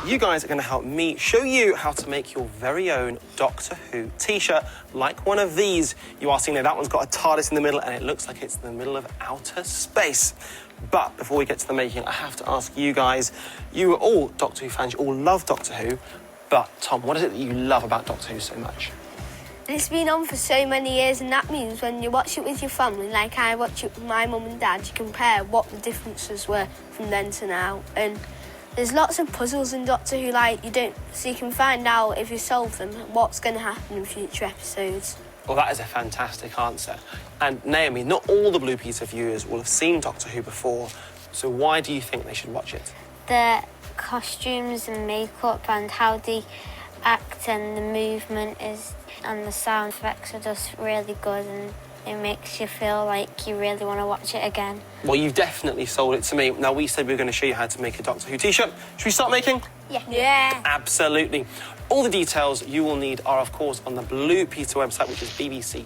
you guys are going to help me show you how to make your very own Doctor Who t-shirt, like one of these. You are seeing there, that one's got a TARDIS in the middle, and it looks like it's in the middle of outer space. But before we get to the making, I have to ask you guys, you are all Doctor Who fans, you all love Doctor Who, but Tom, what is it that you love about Doctor Who so much? It's been on for so many years, and that means when you watch it with your family, like I watch it with my mum and dad, you compare what the differences were from then to now. And there's lots of puzzles in Doctor Who, so you can find out if you solve them, what's going to happen in future episodes. Well, that is a fantastic answer. And Naomi, not all the Blue Peter viewers will have seen Doctor Who before, so why do you think they should watch it? The costumes and makeup and how they act and the movement and the sound effects are just really good, and it makes you feel like you really want to watch it again. Well, you've definitely sold it to me. Now, we said we were going to show you how to make a Doctor Who t-shirt. Should we start making? Yeah. Absolutely. All the details you will need are, of course, on the Blue Peter website, which is bbc.co.uk/Blue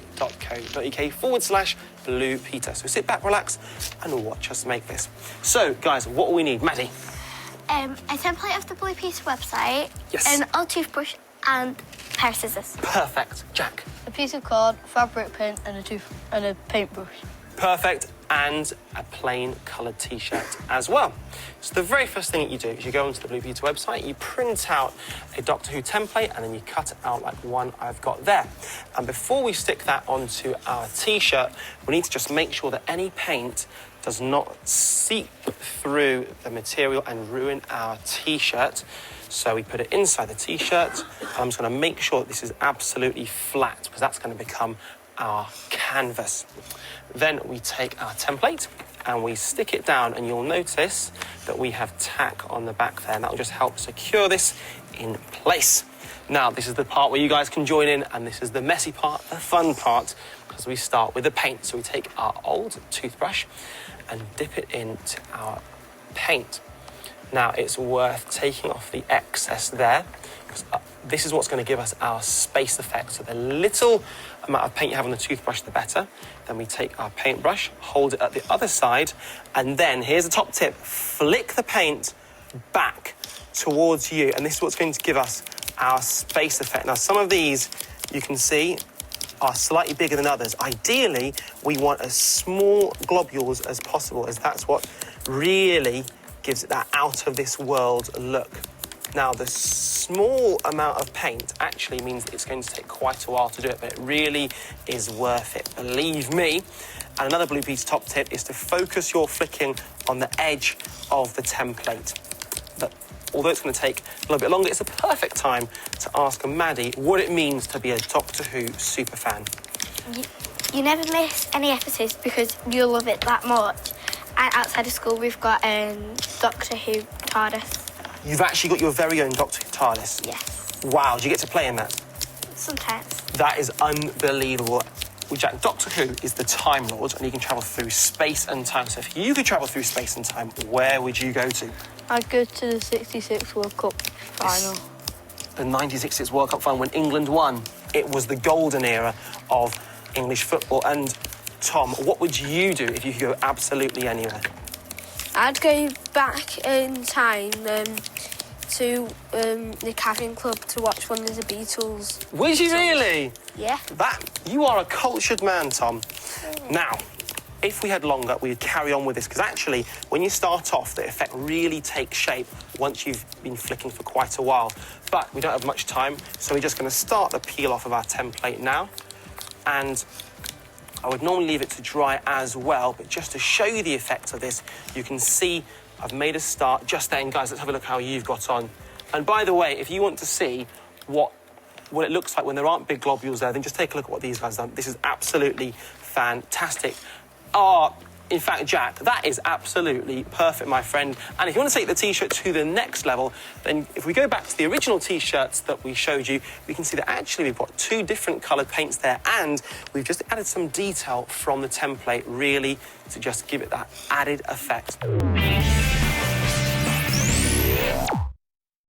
Peter. So sit back, relax, and watch us make this. So, guys, what will we need? Maddie? A template of the Blue Peter website. Yes. An old toothbrush and a pair of scissors. Perfect. Jack? A piece of card, fabric paint, and a paintbrush. Perfect. And a plain coloured t-shirt as well. So the very first thing that you do is you go onto the Blue Peter website, you print out a Doctor Who template, and then you cut it out like one I've got there. And before we stick that onto our t-shirt, we need to just make sure that any paint does not seep through the material and ruin our t-shirt. So we put it inside the t-shirt. I'm just going to make sure that this is absolutely flat, because that's going to become our canvas. Then we take our template and we stick it down, and you'll notice that we have tack on the back there, and that will just help secure this in place. Now, this is the part where you guys can join in, and this is the messy part, the fun part, because we start with the paint. So we take our old toothbrush and dip it into our paint. Now, it's worth taking off the excess there, because this is what's going to give us our space effect. So the little amount of paint you have on the toothbrush, the better. Then we take our paintbrush, hold it at the other side, and then, here's the top tip, flick the paint back towards you, and this is what's going to give us our space effect. Now, some of these, you can see, are slightly bigger than others. Ideally, we want as small globules as possible, as that's what really gives it that out-of-this-world look. Now, the small amount of paint actually means that it's going to take quite a while to do it, but it really is worth it, believe me. And another Blue Peter top tip is to focus your flicking on the edge of the template. But although it's going to take a little bit longer, it's a perfect time to ask Maddie what it means to be a Doctor Who superfan. You never miss any episodes because you love it that much. And outside of school, we've got Doctor Who TARDIS. You've actually got your very own Doctor Who TARDIS? Yes. Wow, do you get to play in that? Sometimes. That is unbelievable. Well, Jack, Doctor Who is the Time Lord, and he can travel through space and time. So if you could travel through space and time, where would you go to? I'd go to the 66 World Cup final. The 1966 World Cup final when England won. It was the golden era of English football. And Tom, what would you do if you could go absolutely anywhere? I'd go back in time to the Cabin Club to watch one of the Beatles. Would you really? Yeah. You are a cultured man, Tom. Now, if we had longer, we'd carry on with this, because actually, when you start off, the effect really takes shape once you've been flicking for quite a while. But we don't have much time, so we're just going to start the peel off of our template now. And I would normally leave it to dry as well, but just to show you the effects of this, you can see I've made a start just then. Guys, let's have a look how you've got on. And by the way, if you want to see what it looks like when there aren't big globules there, then just take a look at what these guys have done. This is absolutely fantastic. In fact, Jack, that is absolutely perfect, my friend. And if you want to take the T-shirt to the next level, then if we go back to the original T-shirts that we showed you, we can see that actually we've got two different coloured paints there, and we've just added some detail from the template, really, to just give it that added effect.